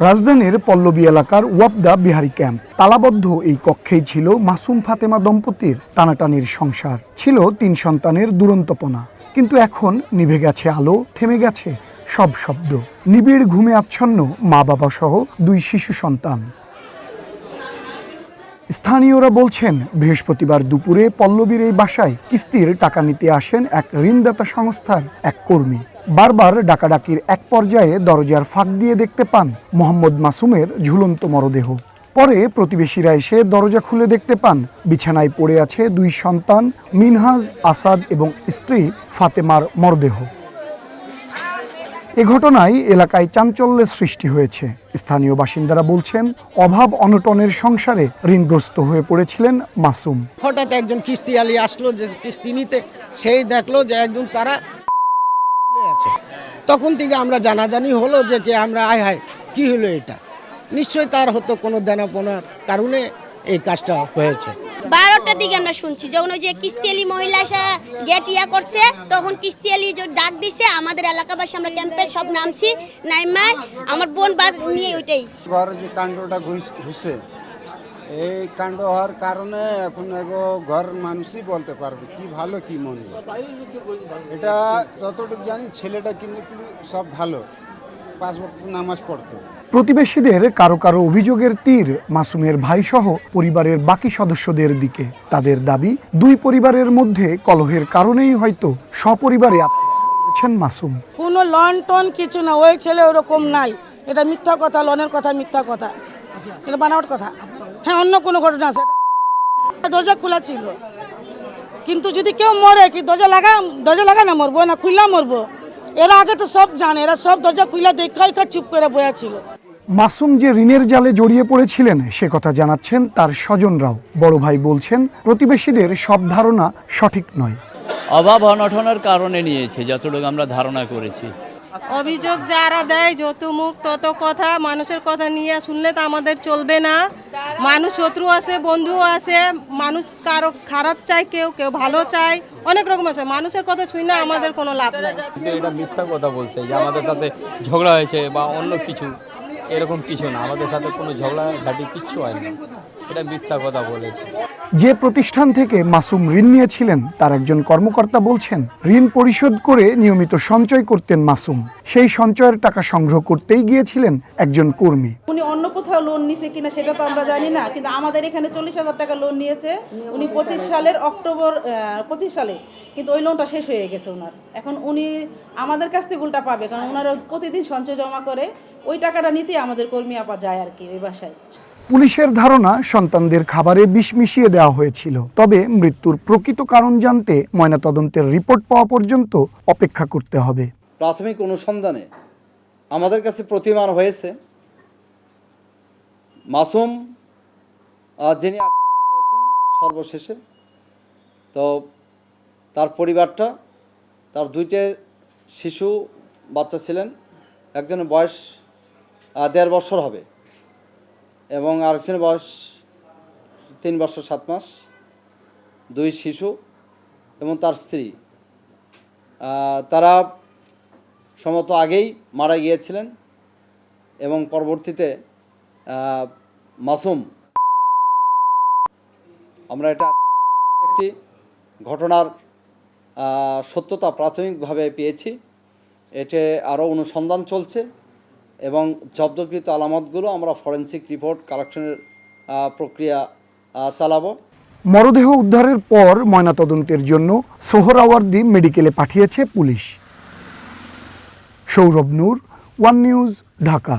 রাজধানীর পল্লবী এলাকার ওয়াপদা বিহারি ক্যাম্প তালাবদ্ধ এই কক্ষেই ছিল মাসুম ফাতেমা দম্পতির টানাটানির সংসার, ছিল 3 সন্তানের দুরন্তপনা। কিন্তু এখন নিভে গেছে আলো, থেমে গেছে সব শব্দ। নিবিড় ঘুমে আচ্ছন্ন মা বাবা সহ 2 শিশু সন্তান। স্থানীয়রা বলছেন, বৃহস্পতিবার দুপুরে পল্লবীর এই বাসায় কিস্তির টাকা নিতে আসেন এক ঋণদাতা সংস্থার এক কর্মী। বারবার ডাকাডাকির এক পর্যায়ে দরজার ফাঁক দিয়ে দেখতে পান মোহাম্মদ মাসুমের ঝুলন্ত মরদেহ। পরে প্রতিবেশীরা এসে দরজা খুলে দেখতে পান বিছানায় পড়ে আছে 2 সন্তান মিনহাজ, আসাদ এবং স্ত্রী ফাতেমার মরদেহ। এ ঘটনায় এলাকায় চাঞ্চল্যের সৃষ্টি হয়েছে। স্থানীয় বাসিন্দারা বলছেন, অভাব অনটনের সংসারে ঋণগ্রস্ত হয়ে পড়েছিলেন মাসুম। হঠাৎ একজন কিস্তি আলী আসলো, যে কিস্তি নিতে, সেই দেখলো যে একজন তারা আছে। তখন থেকে আমরা জানাজানি হলো যে কে আমরা আয় হায় কি হলো এটা, নিশ্চয়ই তার হতো কোনো দেনাপনার কারণে এই কাজটা হয়েছে। 12টার দিকে আমরা শুনছি যখন ওই যে কিস্তিয়ালি মহিলা এসে গেট করছে, তখন কিস্তিয়ালি যে ডাক দিছে আমাদের এলাকাবাসী, আমরা ক্যাম্পের সব নামছি, নাইমায় আমার বোন বাদ নিয়ে ওইটাই ঘরে যে কাণ্ডটা ঘুষে, এই কাণ্ড হওয়ার কারণে এখন ঘর মানুষই বলতে পারবে কি ভালো কি মন্দ। এটা যতটুকু জানি ছেলেটা কিন্তু সব ভালো, 5 ওয়াক্ত নামাজ পড়তো। প্রতিবেশীদের কারো কারো অভিযোগের তীর মাসুমের ভাই সহ পরিবারের বাকি সদস্যদের দিকে। তাদের দাবি, 2 পরিবারের মধ্যে কলহের কারণেই হয়তো সপরিবারে আছেন মাসুম। কোনো লন টন কিছু না, ওই ছেলে ওরকম নাই। এটা মিথ্যা কথা, লনের কথা মিথ্যা কথা, এটা বানাওয়ার কথা। হ্যাঁ, অন্য কোনো ঘটনা আছে। দরজা খোলা ছিল, কিন্তু যদি কেউ মরে কি দরজা লাগা না মরবো না খুললা মরবো। এরা আগে তো সব জানে, এরা সব দরজা খুলে দেখা চুপ করে বয়া ছিল। মাসুম যে ঋণের জালে জড়িয়ে পড়েছিলেন সে কথা জানাচ্ছেন তার স্বজনরাও। বড় ভাই বলছেন, প্রতিবেশীদের সব ধারণা সঠিক নয়। অভাব অনটনের কারণে নিয়েছে যতটুকু আমরা ধারণা করেছি। অভিযোগ যারা দেয় যত মুখ তত কথা, মানুষের কথা নিয়ে শুনলে তো আমাদের চলবে না। মানুষ শত্রু আছে, বন্ধু আছে, মানুষ কারো খারাপ চায়, কেউ কেউ ভালো চায়, অনেক রকম আছে। মানুষের কথা শুনে আমাদের কোনো লাভ নাই। এটা মিথ্যা কথা বলছে যে আমাদের সাথে ঝগড়া হয়েছে বা অন্য কিছু, এরকম কিছু না। আমাদের সাথে কোনো ঝগড়া ঝাঁটি কিচ্ছু হয়নি, এটা মিথ্যা কথা বলেছে। যে প্রতিষ্ঠান থেকে মাসুম ঋণ নিয়েছিলেন তার একজন কর্মকর্তা বলছেন, ঋণ পরিশোধ করে নিয়মিত সঞ্চয় করতেন মাসুম। সেই সঞ্চয়ের টাকা সংগ্রহ করতেই গিয়েছিলেন একজন কর্মী। উনি অন্য কোথাও লোন নিছে কিনা সেটা তো আমরা জানি না, কিন্তু আমাদের এখানে 40,000 টাকা লোন নিয়েছে উনি 25 সালের অক্টোবর 25 সালে, কিন্তু ওই লোনটা শেষ হয়ে গেছে ওনার। এখন উনি আমাদের কাছ থেকে উল্টা পাবে, কারণ ওনারা প্রতিদিন সঞ্চয় জমা করে, ওই টাকাটা নিতে আমাদের কর্মী আপা যায় আর কি ওই বাসায়। পুলিশের ধারণা, সন্তানদের খাবারে বিষ মিশিয়ে দেওয়া হয়েছিল। তবে মৃত্যুর প্রকৃত কারণ জানতে ময়নাতদন্তের রিপোর্ট পাওয়া পর্যন্ত অপেক্ষা করতে হবে। প্রাথমিক অনুসন্ধানে আমাদের কাছে প্রতিমান হয়েছে মাসুম যিনি আত্মহত্যা করেছেন সর্বশেষে, তো তার পরিবারটা, তার 2টে শিশু বাচ্চা ছিলেন, একজনের বয়স 1.5 বছর হবে এবং আরেকজনের বয়স 3 বছর 7 মাস, 2 শিশু এবং তার স্ত্রী। তারা সম্ভবত আগেই মারা গিয়েছিলেন এবং পরবর্তীতে মাসুম, আমরা এটা একটি ঘটনার সত্যতা প্রাথমিকভাবে পেয়েছি। এতে আরও অনুসন্ধান চলছে এবং জব্দকৃত আলামতগুলো আমরা ফরেনসিক রিপোর্ট কালেকশনের প্রক্রিয়া চালাবো। মরদেহ উদ্ধারের পর ময়নাতদন্তের জন্য সোহরাওয়ার্দী মেডিকেলে পাঠিয়েছে পুলিশ। সৌরভ নূর, ওয়ান নিউজ, ঢাকা।